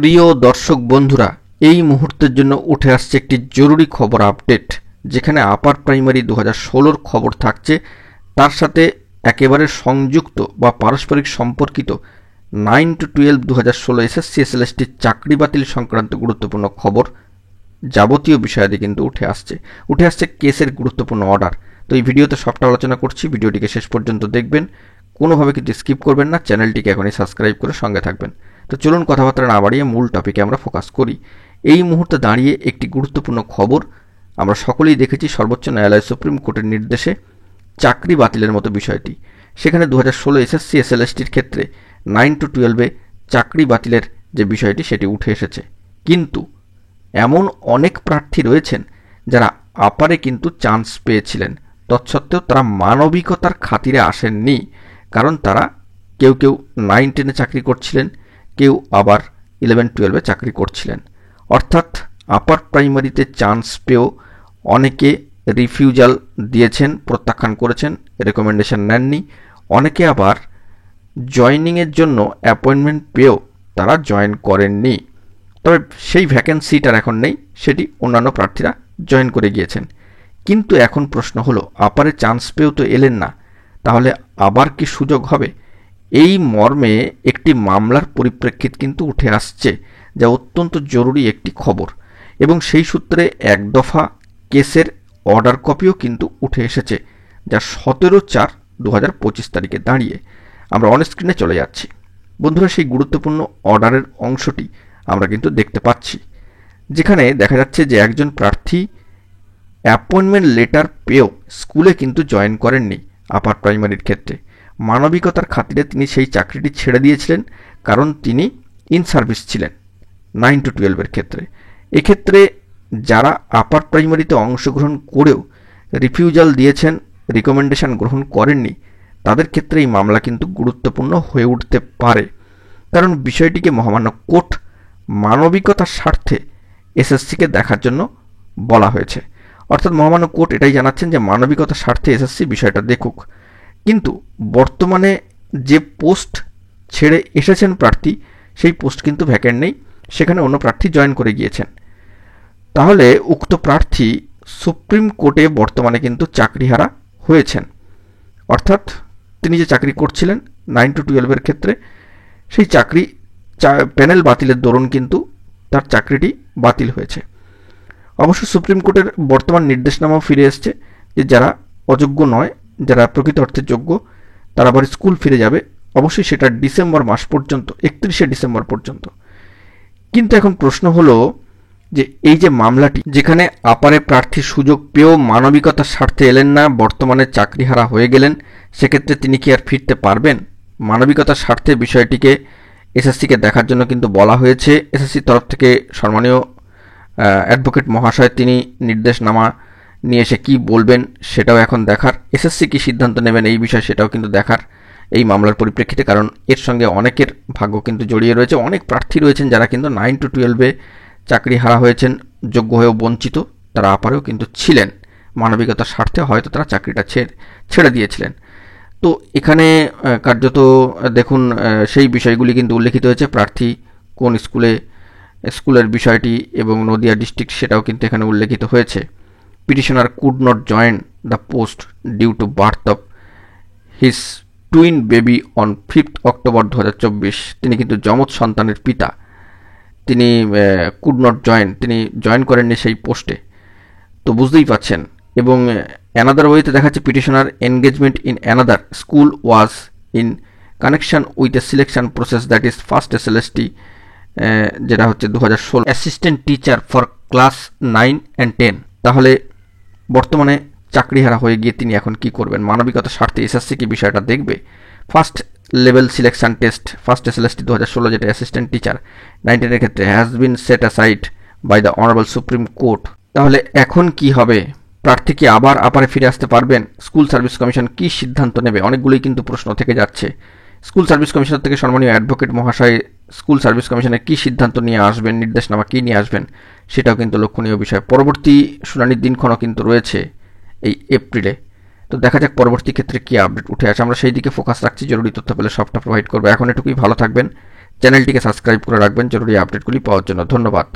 প্রিয় দর্শক বন্ধুরা, এই মুহূর্তের জন্য উঠে আসছে একটি জরুরি খবর আপডেট, যেখানে আপার প্রাইমারি 2016 খবর থাকছে, তার সাথে একেবারে সংযুক্ত বা পারস্পরিক সম্পর্কিত 9 to 12 2016 এসএসসি এসএলএসটির চাকরি বাতিল সংক্রান্ত গুরুত্বপূর্ণ খবর। যাবতীয় বিষয়াদি কিন্তু উঠে আসছে কেসের গুরুত্বপূর্ণ অর্ডার। তো এই ভিডিওতে সবটা আলোচনা করছি, ভিডিওটিকে শেষ পর্যন্ত দেখবেন, কোনোভাবে কিন্তু স্কিপ করবেন না, চ্যানেলটিকে এখনই সাবস্ক্রাইব করে সঙ্গে থাকবেন। তো চলুন কথা না বাড়িয়ে মূল টপিকে আমরা ফোকাস করি। এই মুহূর্তে দাঁড়িয়ে একটি গুরুত্বপূর্ণ খবর আমরা সকলেই দেখেছি, সর্বোচ্চ ন্যায়ালয় সুপ্রিম কোর্টের নির্দেশে চাকরি বাতিলের মতো বিষয়টি। সেখানে 2016 এসএসসি এসএলএসটির ক্ষেত্রে 9 to 12 চাকরি বাতিলের যে বিষয়টি সেটি উঠে এসেছে। কিন্তু এমন অনেক প্রার্থী রয়েছেন যারা আপারে কিন্তু চান্স পেয়েছিলেন, তৎসত্ত্বেও তারা মানবিকতার খাতিরে আসেননি, কারণ তারা কেউ 9-10 চাকরি করছিলেন, কেউ আবার 11-12 চাকরি করছিলেন। অর্থাৎ আপার প্রাইমারিতে চান্স পেয়েও অনেকে রিফিউজাল দিয়েছেন, প্রত্যাখ্যান করেছেন, রেকমেন্ডেশন নেননি। অনেকে আবার জয়নিংয়ের জন্য অ্যাপয়েন্টমেন্ট পেয়েও তারা জয়েন করেননি। তবে সেই ভ্যাকেন্সিটার এখন নেই, সেটি অন্যান্য প্রার্থীরা জয়েন করে গিয়েছেন। কিন্তু এখন প্রশ্ন হলো, আপারে চান্স পেয়েও তো এলেন না, তাহলে আবার কি সুযোগ হবে? এই মর্মে একটি মামলার পরিপ্রেক্ষিত কিন্তু উঠে আসছে, যা অত্যন্ত জরুরি একটি খবর, এবং সেই সূত্রে এক দফা কেসের অর্ডার কপিও কিন্তু উঠে এসেছে, যা 17/4/2025 তারিখে দাঁড়িয়ে আমরা অন স্ক্রিনে চলে যাচ্ছি। বন্ধুরা, সেই গুরুত্বপূর্ণ অর্ডারের অংশটি আমরা কিন্তু দেখতে পাচ্ছি, যেখানে দেখা যাচ্ছে যে একজন প্রার্থী অ্যাপয়েন্টমেন্ট লেটার পেয়েও স্কুলে কিন্তু জয়েন করেননি। আপার প্রাইমারির ক্ষেত্রে মানবিকতার খাতিরে তিনি সেই চাকরিটি ছেড়ে দিয়েছিলেন, কারণ তিনি ইন সার্ভিস ছিলেন 9 to 12 ক্ষেত্রে। এক্ষেত্রে যারা আপার প্রাইমারিতে অংশগ্রহণ করেও রিফিউজাল দিয়েছেন, রিকমেন্ডেশন গ্রহণ করেননি, তাদের ক্ষেত্রে এই মামলা কিন্তু গুরুত্বপূর্ণ হয়ে উঠতে পারে, কারণ বিষয়টিকে মহামান্য কোর্ট মানবিকতার স্বার্থে এসএসসিকে দেখার জন্য বলা হয়েছে। অর্থাৎ মহামান্য কোর্ট এটাই জানাচ্ছেন যে মানবিকতার স্বার্থে এসএসসি বিষয়টা দেখুক। কিন্তু বর্তমানে যে পোস্ট ছেড়ে এসেছেন প্রার্থী, সেই পোস্ট কিন্তু ভ্যাকেন্ট নেই, সেখানে অন্য প্রার্থী জয়েন করে গিয়েছেন। তাহলে উক্ত প্রার্থী সুপ্রিম কোর্টে বর্তমানে কিন্তু চাকরিহারা হয়েছেন। অর্থাৎ তিনি যে চাকরি করছিলেন 9 to 12 ক্ষেত্রে, সেই চাকরি প্যানেল বাতিলের দরুন কিন্তু তার চাকরিটি বাতিল হয়েছে। অবশ্য সুপ্রিম কোর্টের বর্তমান নির্দেশনামাও ফিরে এসছে যে যারা অযোগ্য নয়, যারা প্রকৃত অর্থে যোগ্য, তারা আবার স্কুল ফিরে যাবে, অবশ্যই সেটা ডিসেম্বর মাস পর্যন্ত, 31শে ডিসেম্বর পর্যন্ত। কিন্তু এখন প্রশ্ন হলো যে এই যে মামলাটি, যেখানে আপারে প্রার্থী সুযোগ পেয়েও মানবিকতার স্বার্থে এলেন না, বর্তমানে চাকরিহারা হয়ে গেলেন, সেক্ষেত্রে তিনি কি আর ফিরতে পারবেন? মানবিকতার স্বার্থে বিষয়টিকে এসএসসিকে দেখার জন্য কিন্তু বলা হয়েছে। এসএসসির তরফ থেকে সম্মানীয় অ্যাডভোকেট মহাশয় তিনি নির্দেশনামা নিয়ে এসে কী বলবেন সেটাও এখন দেখার, এসএসসি কী সিদ্ধান্ত নেবেন এই বিষয়ে সেটাও কিন্তু দেখার এই মামলার পরিপ্রেক্ষিতে, কারণ এর সঙ্গে অনেকের ভাগ্য কিন্তু জড়িয়ে রয়েছে। অনেক প্রার্থী রয়েছেন যারা কিন্তু 9 to 12 চাকরি হারা হয়েছেন, যোগ্য হয়েও বঞ্চিত, তারা আপারেও কিন্তু ছিলেন, মানবিকতার স্বার্থে হয়তো তারা চাকরিটা ছেড়ে দিয়েছিলেন। তো এখানে কার্যত দেখুন সেই বিষয়গুলি কিন্তু উল্লেখিত হয়েছে, প্রার্থী কোন স্কুলের বিষয়টি এবং নদিয়া ডিস্ট্রিক্ট সেটাও কিন্তু এখানে উল্লেখিত হয়েছে। Petitioner could not join the post due to birth of his twin baby on 5 October 2024। তিনি কিন্তু যমজ সন্তানের পিতা, তিনি কুড নট জয়েন, তিনি জয়েন করেননি সেই পোস্টে, তো বুঝতেই পাচ্ছেন। এবং অ্যানাদার ওয়েতে দেখাচ্ছে petitioner engagement in another school was in connection with a selection process that is first SLST, যেটা হচ্ছে 2016, assistant teacher for class 9 and 10। তাহলে বর্তমানে চাকরিহারা হয়ে গিয়ে তিনি এখন কি করবেন? মানবিকতার স্বার্থে এসএসসি কি বিষয়টা দেখবে? First level selection test first SLST 2016, যেটা অ্যাসিস্ট্যান্ট টিচার 9-10 ক্ষেত্রে has been set aside by the honourable Supreme Court. তাহলে এখন কি হবে? প্রার্থী কি আবার আপারে ফিরে আসতে পারবেন? স্কুল সার্ভিস কমিশন কি সিদ্ধান্ত নেবে? অনেকগুলোই কিন্তু প্রশ্ন থেকে যাচ্ছে। স্কুল সার্ভিস কমিশনার থেকে সম্মানীয় অ্যাডভোকেট মহাশয় স্কুল সার্ভিস কমিশনের কী সিদ্ধান্ত নিয়ে আসবেন, নির্দেশনামা কী নিয়ে আসবেন, সেটাও কিন্তু লক্ষণীয় বিষয়। পরবর্তী শুনানির দিনক্ষণও কিন্তু রয়েছে এই এপ্রিলে, তো দেখা যাক পরবর্তী ক্ষেত্রে কী আপডেট উঠে আসে। আমরা সেই দিকে ফোকাস রাখছি, জরুরি তথ্য পেলে সবটা প্রোভাইড করবো। এখন এটুকুই, ভালো থাকবেন, চ্যানেলটিকে সাবস্ক্রাইব করে রাখবেন জরুরি আপডেটগুলি পাওয়ার জন্য। ধন্যবাদ।